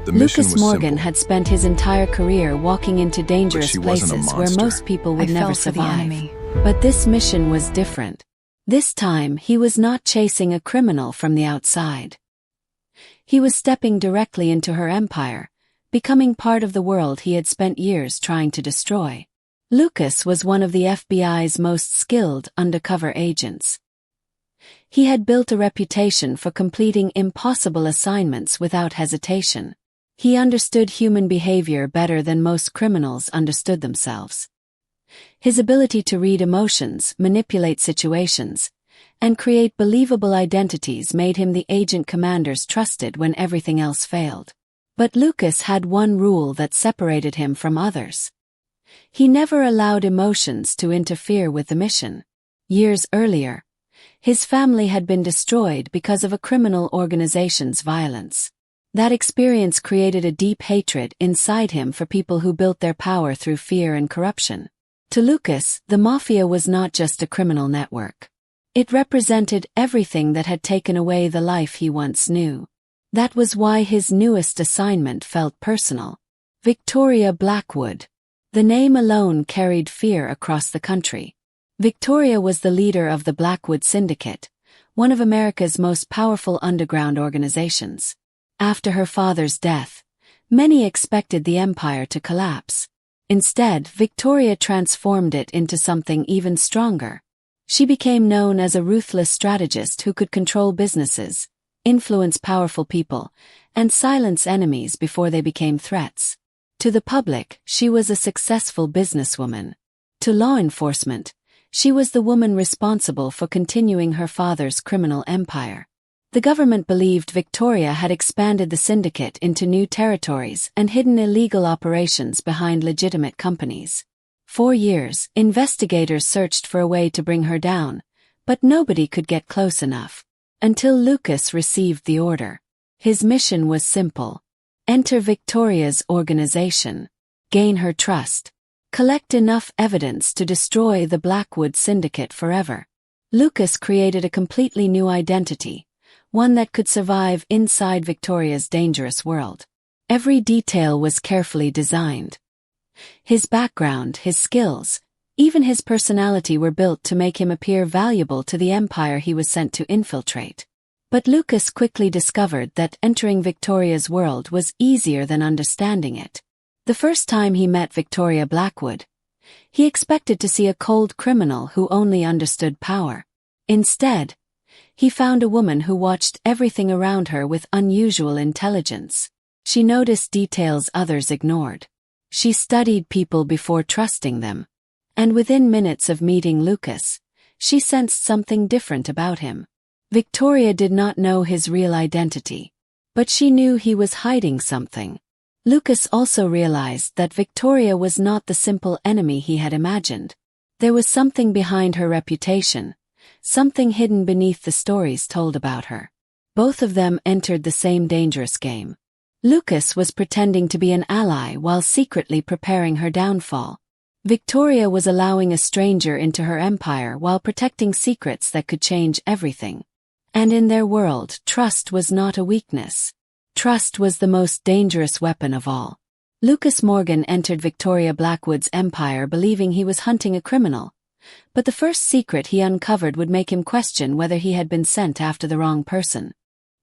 Lucas Morgan had spent his entire career walking into dangerous places where most people would never survive. But this mission was different. This time, he was not chasing a criminal from the outside. He was stepping directly into her empire, becoming part of the world he had spent years trying to destroy. Lucas was one of the FBI's most skilled undercover agents. He had built a reputation for completing impossible assignments without hesitation. He understood human behavior better than most criminals understood themselves. His ability to read emotions, manipulate situations, and create believable identities made him the agent commanders trusted when everything else failed. But Lucas had one rule that separated him from others. He never allowed emotions to interfere with the mission. Years earlier, his family had been destroyed because of a criminal organization's violence. That experience created a deep hatred inside him for people who built their power through fear and corruption. To Lucas, the Mafia was not just a criminal network. It represented everything that had taken away the life he once knew. That was why his newest assignment felt personal. Victoria Blackwood. The name alone carried fear across the country. Victoria was the leader of the Blackwood Syndicate, one of America's most powerful underground organizations. After her father's death, many expected the empire to collapse. Instead, Victoria transformed it into something even stronger. She became known as a ruthless strategist who could control businesses, influence powerful people, and silence enemies before they became threats. To the public, she was a successful businesswoman. To law enforcement, she was the woman responsible for continuing her father's criminal empire. The government believed Victoria had expanded the syndicate into new territories and hidden illegal operations behind legitimate companies. For years, investigators searched for a way to bring her down, but nobody could get close enough. Until Lucas received the order. His mission was simple. Enter Victoria's organization. Gain her trust. Collect enough evidence to destroy the Blackwood Syndicate forever. Lucas created a completely new identity, one that could survive inside Victoria's dangerous world. Every detail was carefully designed. His background, his skills, even his personality were built to make him appear valuable to the empire he was sent to infiltrate. But Lucas quickly discovered that entering Victoria's world was easier than understanding it. The first time he met Victoria Blackwood, he expected to see a cold criminal who only understood power. Instead, he found a woman who watched everything around her with unusual intelligence. She noticed details others ignored. She studied people before trusting them. And within minutes of meeting Lucas, she sensed something different about him. Victoria did not know his real identity, but she knew he was hiding something. Lucas also realized that Victoria was not the simple enemy he had imagined. There was something behind her reputation, something hidden beneath the stories told about her. Both of them entered the same dangerous game. Lucas was pretending to be an ally while secretly preparing her downfall. Victoria was allowing a stranger into her empire while protecting secrets that could change everything. And in their world, trust was not a weakness. Trust was the most dangerous weapon of all. Lucas Morgan entered Victoria Blackwood's empire believing he was hunting a criminal, but the first secret he uncovered would make him question whether he had been sent after the wrong person.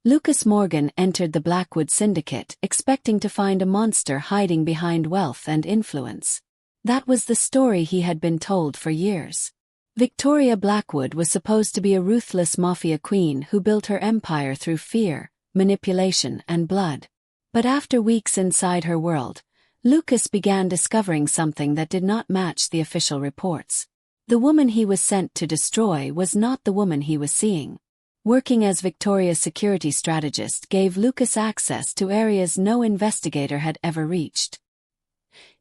Lucas Morgan entered the Blackwood Syndicate expecting to find a monster hiding behind wealth and influence. That was the story he had been told for years. Victoria Blackwood was supposed to be a ruthless mafia queen who built her empire through fear, manipulation, and blood. But after weeks inside her world, Lucas began discovering something that did not match the official reports. The woman he was sent to destroy was not the woman he was seeing. Working as Victoria's security strategist gave Lucas access to areas no investigator had ever reached.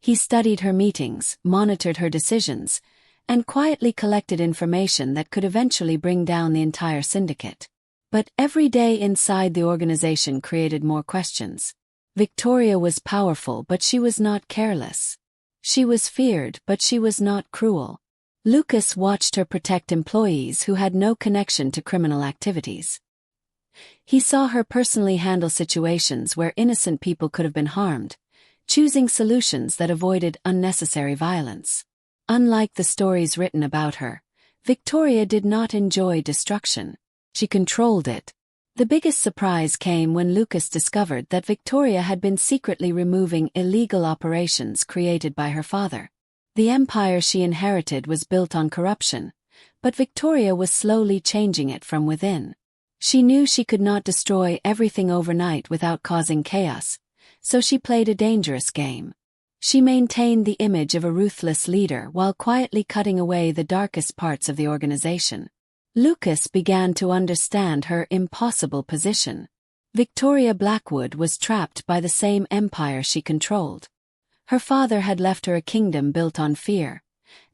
He studied her meetings, monitored her decisions, and quietly collected information that could eventually bring down the entire syndicate. But every day inside the organization created more questions. Victoria was powerful, but she was not careless. She was feared, but she was not cruel. Lucas watched her protect employees who had no connection to criminal activities. He saw her personally handle situations where innocent people could have been harmed, choosing solutions that avoided unnecessary violence. Unlike the stories written about her, Victoria did not enjoy destruction. She controlled it. The biggest surprise came when Lucas discovered that Victoria had been secretly removing illegal operations created by her father. The empire she inherited was built on corruption, but Victoria was slowly changing it from within. She knew she could not destroy everything overnight without causing chaos, so she played a dangerous game. She maintained the image of a ruthless leader while quietly cutting away the darkest parts of the organization. Lucas began to understand her impossible position. Victoria Blackwood was trapped by the same empire she controlled. Her father had left her a kingdom built on fear,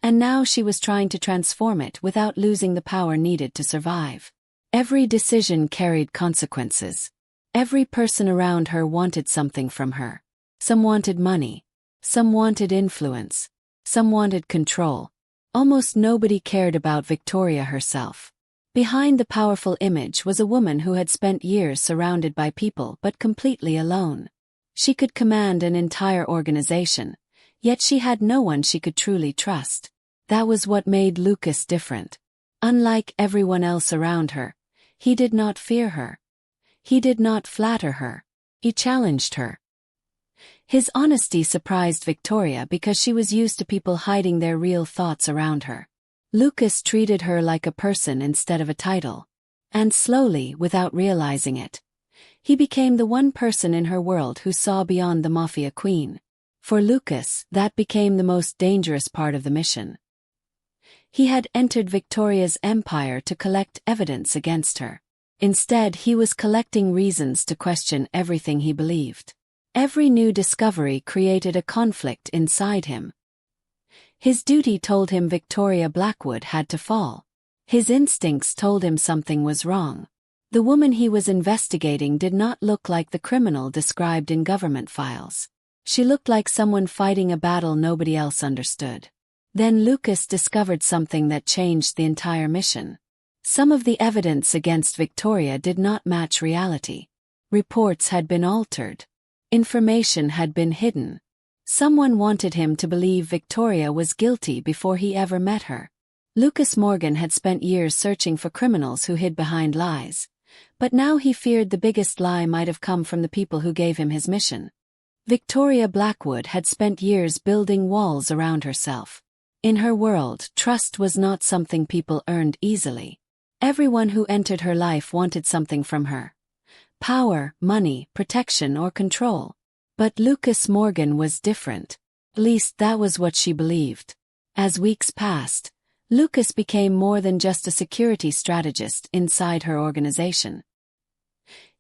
and now she was trying to transform it without losing the power needed to survive. Every decision carried consequences. Every person around her wanted something from her. Some wanted money. Some wanted influence. Some wanted control. Almost nobody cared about Victoria herself. Behind the powerful image was a woman who had spent years surrounded by people but completely alone. She could command an entire organization, yet she had no one she could truly trust. That was what made Lucas different. Unlike everyone else around her, he did not fear her. He did not flatter her. He challenged her. His honesty surprised Victoria because she was used to people hiding their real thoughts around her. Lucas treated her like a person instead of a title. And slowly, without realizing it, he became the one person in her world who saw beyond the Mafia queen. For Lucas, that became the most dangerous part of the mission. He had entered Victoria's empire to collect evidence against her. Instead, he was collecting reasons to question everything he believed. Every new discovery created a conflict inside him. His duty told him Victoria Blackwood had to fall. His instincts told him something was wrong. The woman he was investigating did not look like the criminal described in government files. She looked like someone fighting a battle nobody else understood. Then Lucas discovered something that changed the entire mission. Some of the evidence against Victoria did not match reality. Reports had been altered. Information had been hidden. Someone wanted him to believe Victoria was guilty before he ever met her. Lucas Morgan had spent years searching for criminals who hid behind lies, but now he feared the biggest lie might have come from the people who gave him his mission. Victoria Blackwood had spent years building walls around herself. In her world, trust was not something people earned easily. Everyone who entered her life wanted something from her. Power, money, protection, or control. But Lucas Morgan was different. At least that was what she believed. As weeks passed, Lucas became more than just a security strategist inside her organization.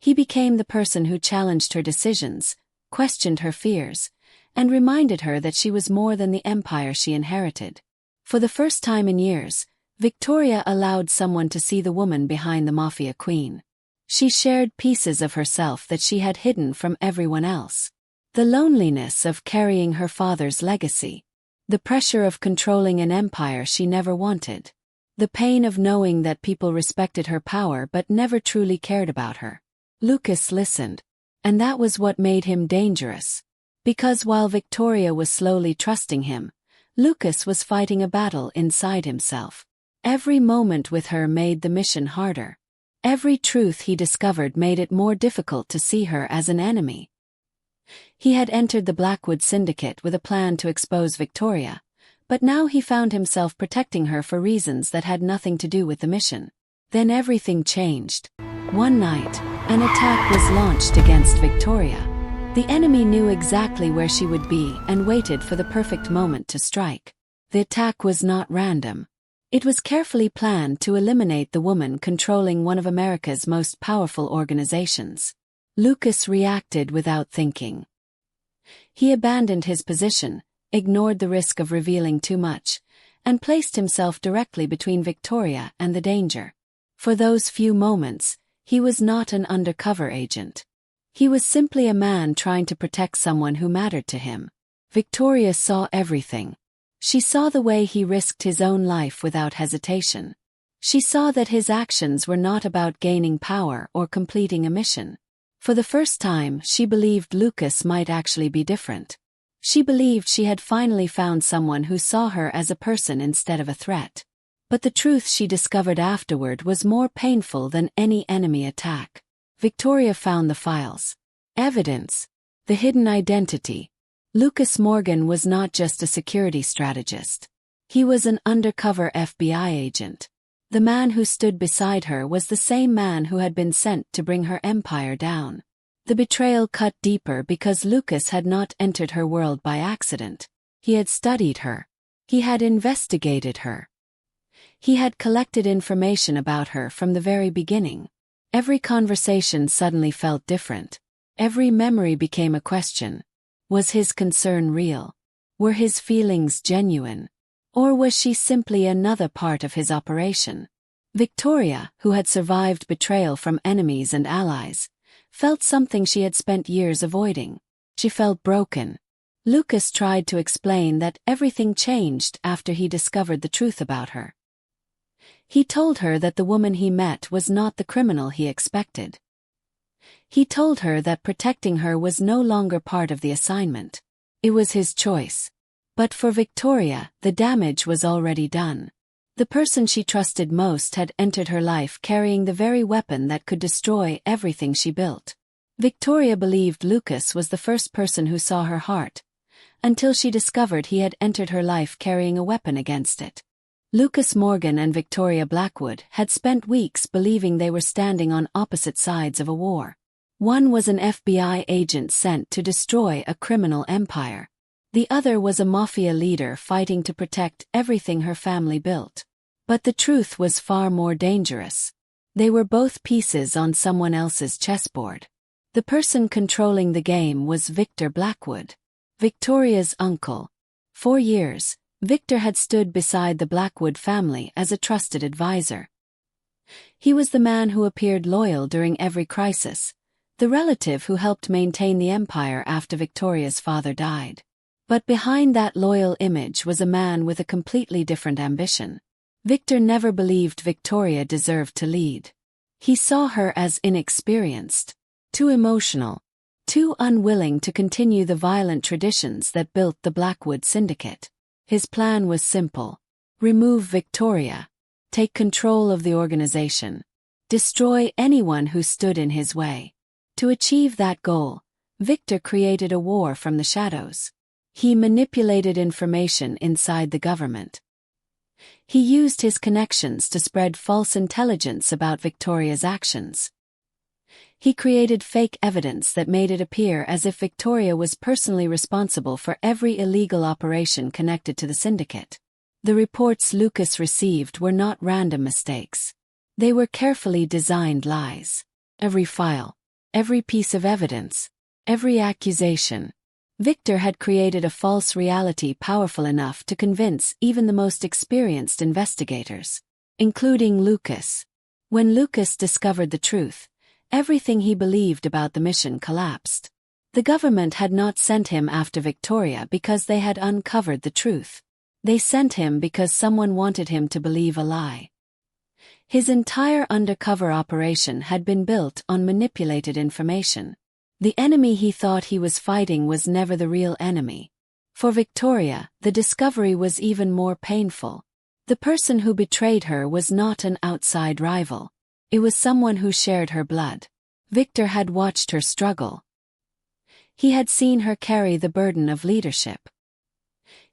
He became the person who challenged her decisions, questioned her fears, and reminded her that she was more than the empire she inherited. For the first time in years, Victoria allowed someone to see the woman behind the Mafia queen. She shared pieces of herself that she had hidden from everyone else. The loneliness of carrying her father's legacy. The pressure of controlling an empire she never wanted. The pain of knowing that people respected her power but never truly cared about her. Lucas listened. And that was what made him dangerous. Because while Victoria was slowly trusting him, Lucas was fighting a battle inside himself. Every moment with her made the mission harder. Every truth he discovered made it more difficult to see her as an enemy. He had entered the Blackwood Syndicate with a plan to expose Victoria, but now he found himself protecting her for reasons that had nothing to do with the mission. Then everything changed. One night, an attack was launched against Victoria. The enemy knew exactly where she would be and waited for the perfect moment to strike. The attack was not random. It was carefully planned to eliminate the woman controlling one of America's most powerful organizations. Lucas reacted without thinking. He abandoned his position, ignored the risk of revealing too much, and placed himself directly between Victoria and the danger. For those few moments, he was not an undercover agent. He was simply a man trying to protect someone who mattered to him. Victoria saw everything. She saw the way he risked his own life without hesitation. She saw that his actions were not about gaining power or completing a mission. For the first time, she believed Lucas might actually be different. She believed she had finally found someone who saw her as a person instead of a threat. But the truth she discovered afterward was more painful than any enemy attack. Victoria found the files. Evidence. The hidden identity. Lucas Morgan was not just a security strategist. He was an undercover FBI agent. The man who stood beside her was the same man who had been sent to bring her empire down. The betrayal cut deeper because Lucas had not entered her world by accident. He had studied her. He had investigated her. He had collected information about her from the very beginning. Every conversation suddenly felt different. Every memory became a question. Was his concern real? Were his feelings genuine? Or was she simply another part of his operation? Victoria, who had survived betrayal from enemies and allies, felt something she had spent years avoiding. She felt broken. Lucas tried to explain that everything changed after he discovered the truth about her. He told her that the woman he met was not the criminal he expected. He told her that protecting her was no longer part of the assignment. It was his choice. But for Victoria, the damage was already done. The person she trusted most had entered her life carrying the very weapon that could destroy everything she built. Victoria believed Lucas was the first person who saw her heart, until she discovered he had entered her life carrying a weapon against it. Lucas Morgan and Victoria Blackwood had spent weeks believing they were standing on opposite sides of a war. One was an FBI agent sent to destroy a criminal empire. The other was a Mafia leader fighting to protect everything her family built. But the truth was far more dangerous. They were both pieces on someone else's chessboard. The person controlling the game was Victor Blackwood, Victoria's uncle. For years, Victor had stood beside the Blackwood family as a trusted advisor. He was the man who appeared loyal during every crisis, the relative who helped maintain the empire after Victoria's father died. But behind that loyal image was a man with a completely different ambition. Victor never believed Victoria deserved to lead. He saw her as inexperienced, too emotional, too unwilling to continue the violent traditions that built the Blackwood Syndicate. His plan was simple: remove Victoria, take control of the organization, destroy anyone who stood in his way. To achieve that goal, Victor created a war from the shadows. He manipulated information inside the government. He used his connections to spread false intelligence about Victoria's actions. He created fake evidence that made it appear as if Victoria was personally responsible for every illegal operation connected to the syndicate. The reports Lucas received were not random mistakes. They were carefully designed lies. Every file, every piece of evidence, every accusation. Victor had created a false reality powerful enough to convince even the most experienced investigators, including Lucas. When Lucas discovered the truth, everything he believed about the mission collapsed. The government had not sent him after Victoria because they had uncovered the truth. They sent him because someone wanted him to believe a lie. His entire undercover operation had been built on manipulated information. The enemy he thought he was fighting was never the real enemy. For Victoria, the discovery was even more painful. The person who betrayed her was not an outside rival. It was someone who shared her blood. Victor had watched her struggle. He had seen her carry the burden of leadership.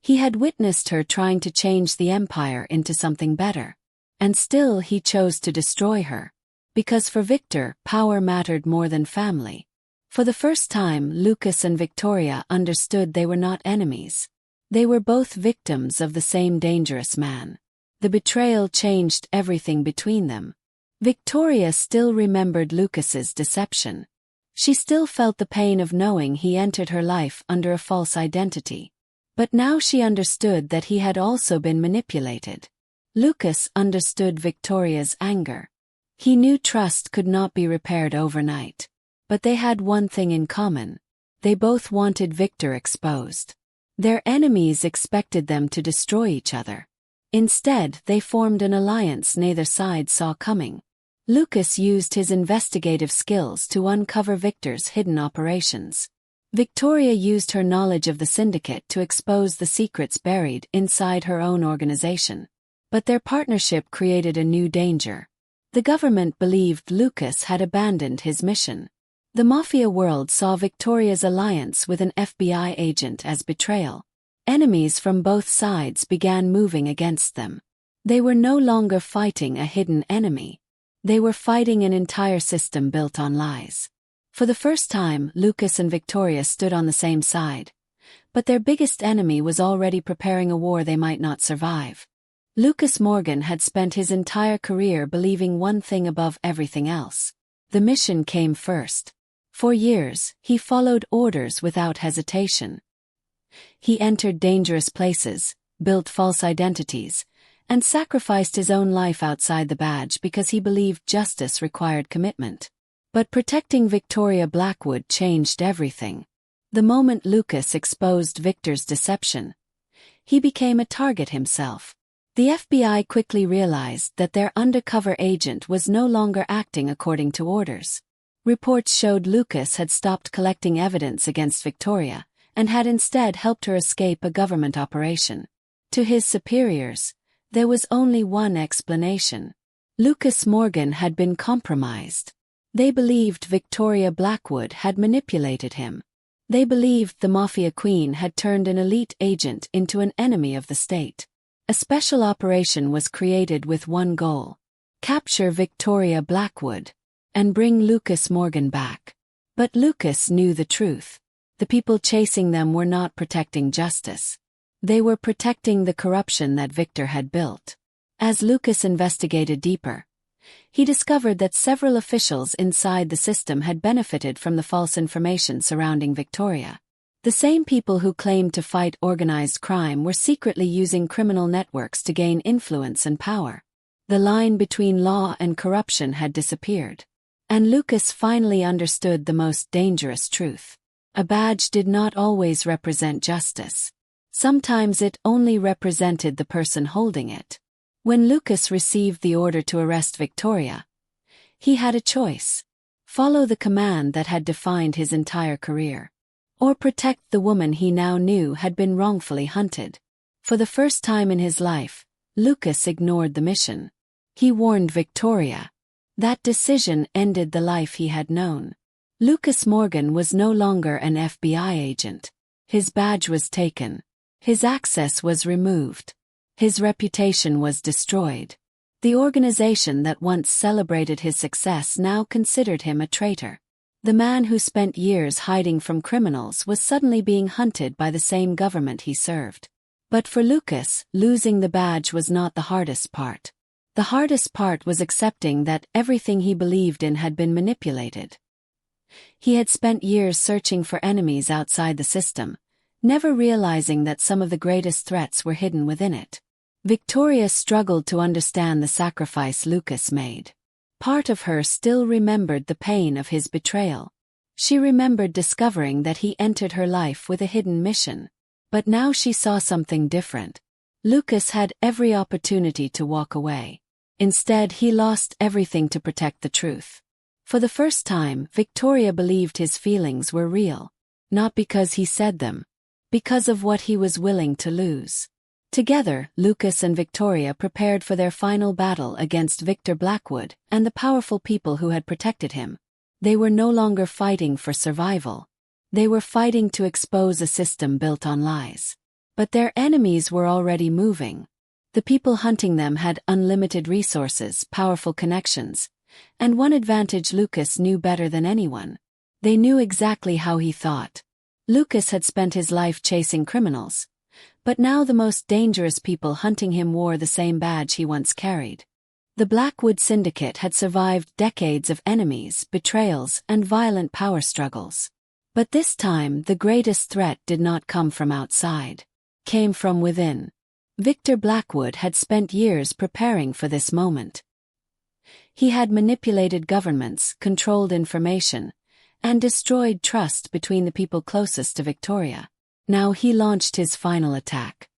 He had witnessed her trying to change the empire into something better. And still he chose to destroy her. Because for Victor, power mattered more than family. For the first time, Lucas and Victoria understood they were not enemies. They were both victims of the same dangerous man. The betrayal changed everything between them. Victoria still remembered Lucas's deception. She still felt the pain of knowing he entered her life under a false identity. But now she understood that he had also been manipulated. Lucas understood Victoria's anger. He knew trust could not be repaired overnight. But they had one thing in common. They both wanted Victor exposed. Their enemies expected them to destroy each other. Instead, they formed an alliance neither side saw coming. Lucas used his investigative skills to uncover Victor's hidden operations. Victoria used her knowledge of the syndicate to expose the secrets buried inside her own organization. But their partnership created a new danger. The government believed Lucas had abandoned his mission. The Mafia world saw Victoria's alliance with an FBI agent as betrayal. Enemies from both sides began moving against them. They were no longer fighting a hidden enemy. They were fighting an entire system built on lies. For the first time, Lucas and Victoria stood on the same side. But their biggest enemy was already preparing a war they might not survive. Lucas Morgan had spent his entire career believing one thing above everything else. The mission came first. For years, he followed orders without hesitation. He entered dangerous places, built false identities, and sacrificed his own life outside the badge because he believed justice required commitment. But protecting Victoria Blackwood changed everything. The moment Lucas exposed Victor's deception, he became a target himself. The FBI quickly realized that their undercover agent was no longer acting according to orders. Reports showed Lucas had stopped collecting evidence against Victoria, and had instead helped her escape a government operation. To his superiors, there was only one explanation. Lucas Morgan had been compromised. They believed Victoria Blackwood had manipulated him. They believed the Mafia queen had turned an elite agent into an enemy of the state. A special operation was created with one goal: capture Victoria Blackwood and bring Lucas Morgan back. But Lucas knew the truth. The people chasing them were not protecting justice. They were protecting the corruption that Victor had built. As Lucas investigated deeper, he discovered that several officials inside the system had benefited from the false information surrounding Victoria. The same people who claimed to fight organized crime were secretly using criminal networks to gain influence and power. The line between law and corruption had disappeared. And Lucas finally understood the most dangerous truth. A badge did not always represent justice. Sometimes it only represented the person holding it. When Lucas received the order to arrest Victoria, he had a choice: follow the command that had defined his entire career, or protect the woman he now knew had been wrongfully hunted. For the first time in his life, Lucas ignored the mission. He warned Victoria. That decision ended the life he had known. Lucas Morgan was no longer an FBI agent. His badge was taken. His access was removed. His reputation was destroyed. The organization that once celebrated his success now considered him a traitor. The man who spent years hiding from criminals was suddenly being hunted by the same government he served. But for Lucas, losing the badge was not the hardest part. The hardest part was accepting that everything he believed in had been manipulated. He had spent years searching for enemies outside the system, never realizing that some of the greatest threats were hidden within it. Victoria struggled to understand the sacrifice Lucas made. Part of her still remembered the pain of his betrayal. She remembered discovering that he entered her life with a hidden mission. But now she saw something different. Lucas had every opportunity to walk away. Instead, he lost everything to protect the truth. For the first time, Victoria believed his feelings were real. Not because he said them. Because of what he was willing to lose. Together, Lucas and Victoria prepared for their final battle against Victor Blackwood and the powerful people who had protected him. They were no longer fighting for survival. They were fighting to expose a system built on lies. But their enemies were already moving. The people hunting them had unlimited resources, powerful connections, and one advantage Lucas knew better than anyone. They knew exactly how he thought. Lucas had spent his life chasing criminals. But now the most dangerous people hunting him wore the same badge he once carried. The Blackwood Syndicate had survived decades of enemies, betrayals, and violent power struggles. But this time, the greatest threat did not come from outside. Came from within. Victor Blackwood had spent years preparing for this moment. He had manipulated governments, controlled information, and destroyed trust between the people closest to Victoria. Now he launched his final attack.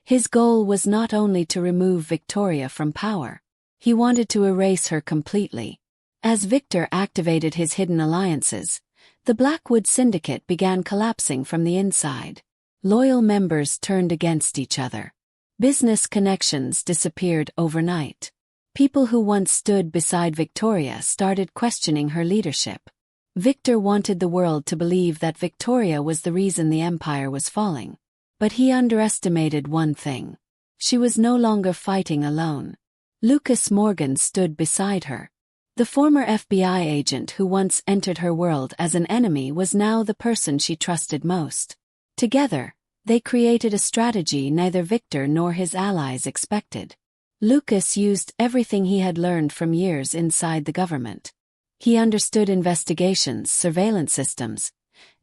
His goal was not only to remove Victoria from power. He wanted to erase her completely. As Victor activated his hidden alliances, the Blackwood Syndicate began collapsing from the inside. Loyal members turned against each other. Business connections disappeared overnight. People who once stood beside Victoria started questioning her leadership. Victor wanted the world to believe that Victoria was the reason the empire was falling. But he underestimated one thing. She was no longer fighting alone. Lucas Morgan stood beside her. The former FBI agent who once entered her world as an enemy was now the person she trusted most. Together, they created a strategy neither Victor nor his allies expected. Lucas used everything he had learned from years inside the government. He understood investigations, surveillance systems,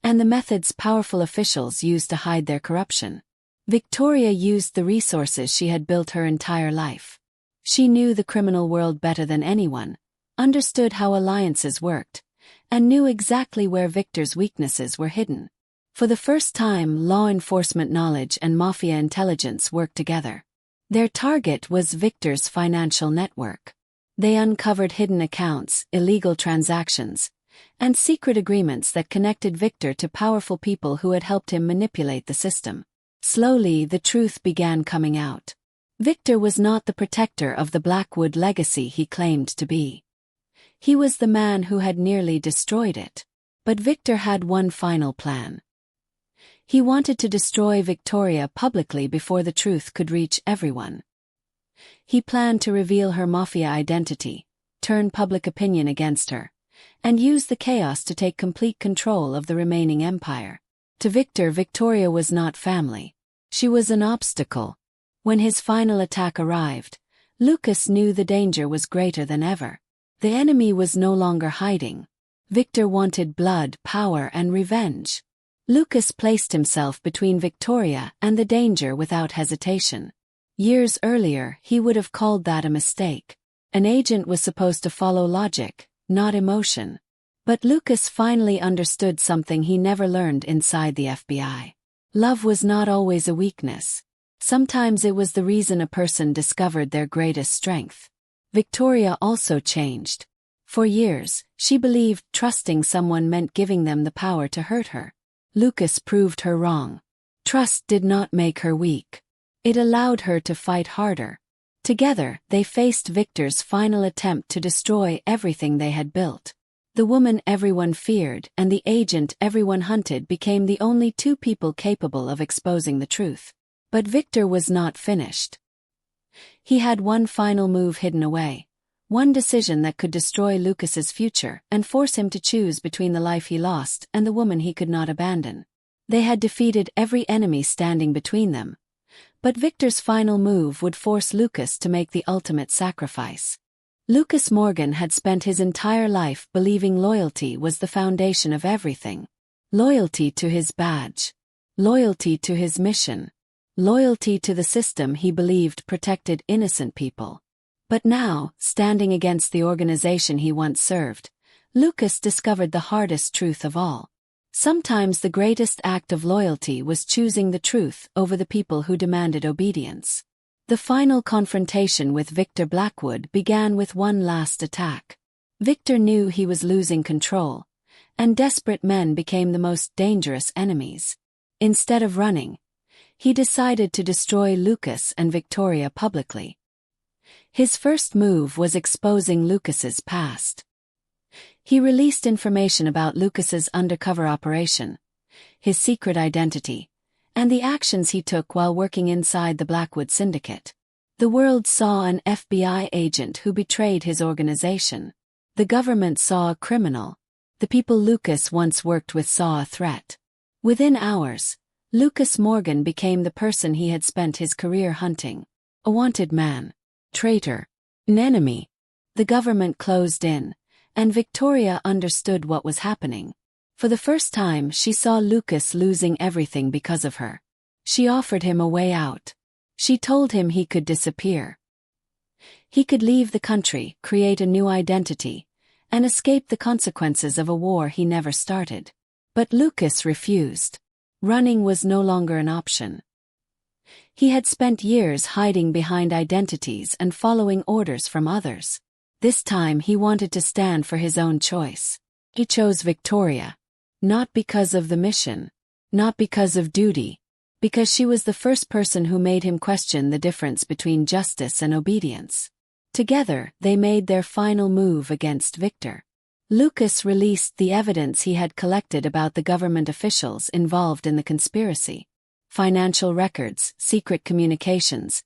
and the methods powerful officials used to hide their corruption. Victoria used the resources she had built her entire life. She knew the criminal world better than anyone, understood how alliances worked, and knew exactly where Victor's weaknesses were hidden. For the first time, law enforcement knowledge and Mafia intelligence worked together. Their target was Victor's financial network. They uncovered hidden accounts, illegal transactions, and secret agreements that connected Victor to powerful people who had helped him manipulate the system. Slowly, the truth began coming out. Victor was not the protector of the Blackwood legacy he claimed to be. He was the man who had nearly destroyed it. But Victor had one final plan. He wanted to destroy Victoria publicly before the truth could reach everyone. He planned to reveal her Mafia identity, turn public opinion against her, and use the chaos to take complete control of the remaining empire. To Victor, Victoria was not family. She was an obstacle. When his final attack arrived, Lucas knew the danger was greater than ever. The enemy was no longer hiding. Victor wanted blood, power, and revenge. Lucas placed himself between Victoria and the danger without hesitation. Years earlier, he would have called that a mistake. An agent was supposed to follow logic, not emotion. But Lucas finally understood something he never learned inside the FBI. Love was not always a weakness. Sometimes it was the reason a person discovered their greatest strength. Victoria also changed. For years, she believed trusting someone meant giving them the power to hurt her. Lucas proved her wrong. Trust did not make her weak. It allowed her to fight harder. Together, they faced Victor's final attempt to destroy everything they had built. The woman everyone feared and the agent everyone hunted became the only two people capable of exposing the truth. But Victor was not finished. He had one final move hidden away. One decision that could destroy Lucas's future and force him to choose between the life he lost and the woman he could not abandon. They had defeated every enemy standing between them. But Victor's final move would force Lucas to make the ultimate sacrifice. Lucas Morgan had spent his entire life believing loyalty was the foundation of everything. Loyalty to his badge. Loyalty to his mission. Loyalty to the system he believed protected innocent people. But now, standing against the organization he once served, Lucas discovered the hardest truth of all. Sometimes the greatest act of loyalty was choosing the truth over the people who demanded obedience. The final confrontation with Victor Blackwood began with one last attack. Victor knew he was losing control, and desperate men became the most dangerous enemies. Instead of running, he decided to destroy Lucas and Victoria publicly. His first move was exposing Lucas's past. He released information about Lucas's undercover operation, his secret identity, and the actions he took while working inside the Blackwood Syndicate. The world saw an FBI agent who betrayed his organization. The government saw a criminal. The people Lucas once worked with saw a threat. Within hours, Lucas Morgan became the person he had spent his career hunting. A wanted man. Traitor. An enemy. The government closed in, and Victoria understood what was happening. For the first time, she saw Lucas losing everything because of her. She offered him a way out. She told him he could disappear. He could leave the country, create a new identity, and escape the consequences of a war he never started. But Lucas refused. Running was no longer an option. He had spent years hiding behind identities and following orders from others. This time he wanted to stand for his own choice. He chose Victoria. Not because of the mission. Not because of duty. Because she was the first person who made him question the difference between justice and obedience. Together, they made their final move against Victor. Lucas released the evidence he had collected about the government officials involved in the conspiracy. Financial records, secret communications,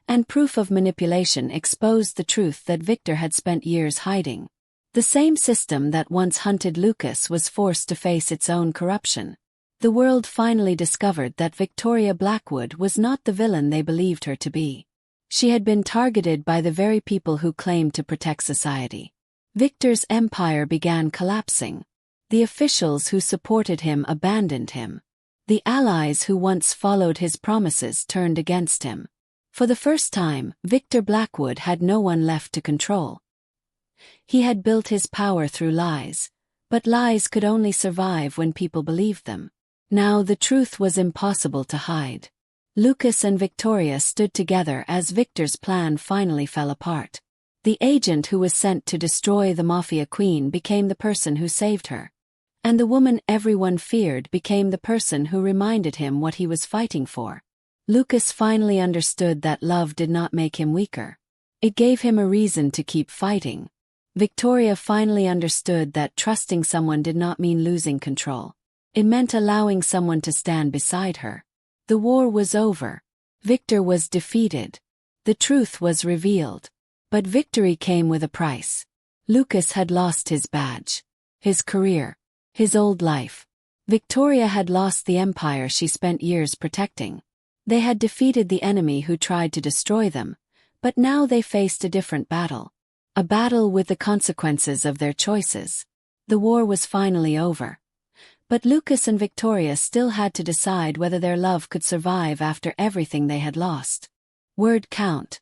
and proof of manipulation exposed the truth that Victor had spent years hiding. The same system that once hunted Lucas was forced to face its own corruption. The world finally discovered that Victoria Blackwood was not the villain they believed her to be. She had been targeted by the very people who claimed to protect society. Victor's empire began collapsing. The officials who supported him abandoned him. The allies who once followed his promises turned against him. For the first time, Victor Blackwood had no one left to control. He had built his power through lies, but lies could only survive when people believed them. Now the truth was impossible to hide. Lucas and Victoria stood together as Victor's plan finally fell apart. The agent who was sent to destroy the Mafia queen became the person who saved her. And the woman everyone feared became the person who reminded him what he was fighting for. Lucas finally understood that love did not make him weaker. It gave him a reason to keep fighting. Victoria finally understood that trusting someone did not mean losing control. It meant allowing someone to stand beside her. The war was over. Victor was defeated. The truth was revealed. But victory came with a price. Lucas had lost his badge, his career, his old life. Victoria had lost the empire she spent years protecting. They had defeated the enemy who tried to destroy them, but now they faced a different battle. A battle with the consequences of their choices. The war was finally over. But Lucas and Victoria still had to decide whether their love could survive after everything they had lost. Word count.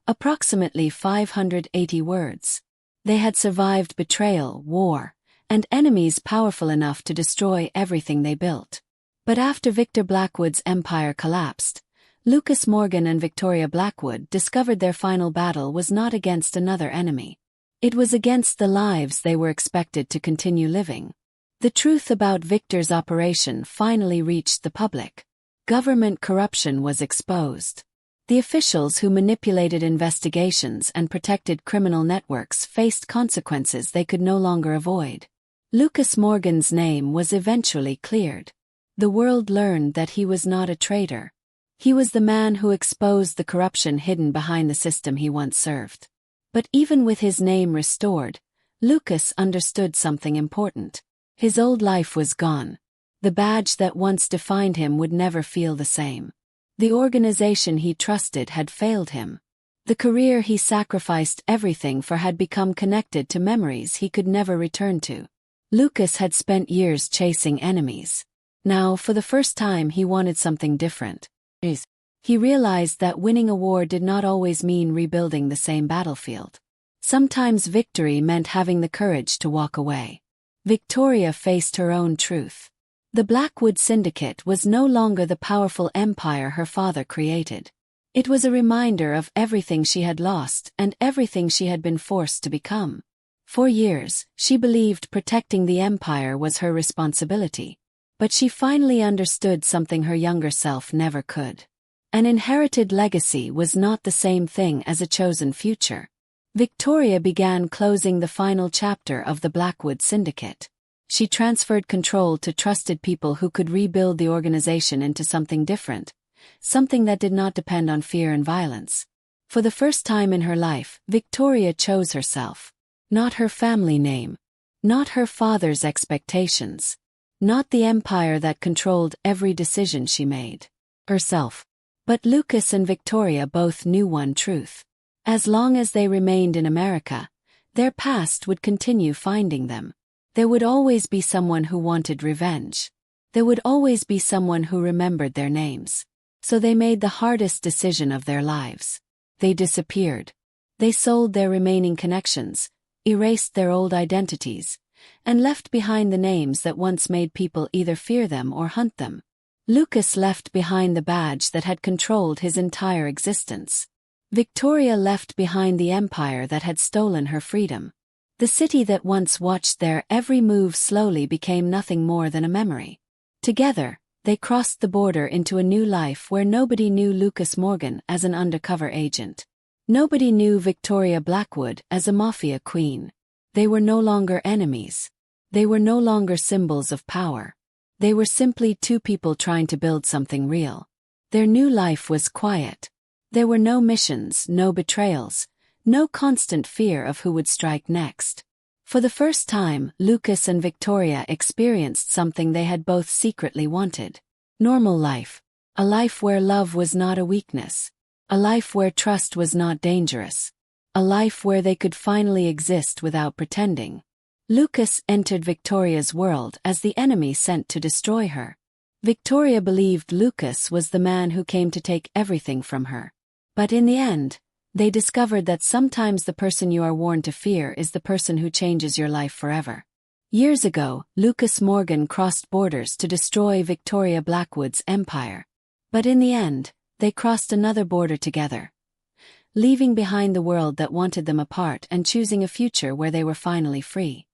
Approximately 580 words. They had survived betrayal, war, and enemies powerful enough to destroy everything they built. But after Victor Blackwood's empire collapsed, Lucas Morgan and Victoria Blackwood discovered their final battle was not against another enemy. It was against the lives they were expected to continue living. The truth about Victor's operation finally reached the public. Government corruption was exposed. The officials who manipulated investigations and protected criminal networks faced consequences they could no longer avoid. Lucas Morgan's name was eventually cleared. The world learned that he was not a traitor. He was the man who exposed the corruption hidden behind the system he once served. But even with his name restored, Lucas understood something important. His old life was gone. The badge that once defined him would never feel the same. The organization he trusted had failed him. The career he sacrificed everything for had become connected to memories he could never return to. Lucas had spent years chasing enemies. Now, for the first time, he wanted something different. He realized that winning a war did not always mean rebuilding the same battlefield. Sometimes victory meant having the courage to walk away. Victoria faced her own truth. The Blackwood Syndicate was no longer the powerful empire her father created. It was a reminder of everything she had lost and everything she had been forced to become. For years, she believed protecting the empire was her responsibility. But she finally understood something her younger self never could. An inherited legacy was not the same thing as a chosen future. Victoria began closing the final chapter of the Blackwood Syndicate. She transferred control to trusted people who could rebuild the organization into something different, something that did not depend on fear and violence. For the first time in her life, Victoria chose herself. Not her family name. Not her father's expectations. Not the empire that controlled every decision she made. Herself. But Lucas and Victoria both knew one truth. As long as they remained in America, their past would continue finding them. There would always be someone who wanted revenge. There would always be someone who remembered their names. So they made the hardest decision of their lives. They disappeared. They sold their remaining connections, erased their old identities, and left behind the names that once made people either fear them or hunt them. Lucas left behind the badge that had controlled his entire existence. Victoria left behind the empire that had stolen her freedom. The city that once watched their every move slowly became nothing more than a memory. Together, they crossed the border into a new life where nobody knew Lucas Morgan as an undercover agent. Nobody knew Victoria Blackwood as a mafia queen. They were no longer enemies. They were no longer symbols of power. They were simply two people trying to build something real. Their new life was quiet. There were no missions, no betrayals, no constant fear of who would strike next. For the first time, Lucas and Victoria experienced something they had both secretly wanted. Normal life. A life where love was not a weakness. A life where trust was not dangerous. A life where they could finally exist without pretending. Lucas entered Victoria's world as the enemy sent to destroy her. Victoria believed Lucas was the man who came to take everything from her. But in the end, they discovered that sometimes the person you are warned to fear is the person who changes your life forever. Years ago, Lucas Morgan crossed borders to destroy Victoria Blackwood's empire. But in the end, they crossed another border together, leaving behind the world that wanted them apart and choosing a future where they were finally free.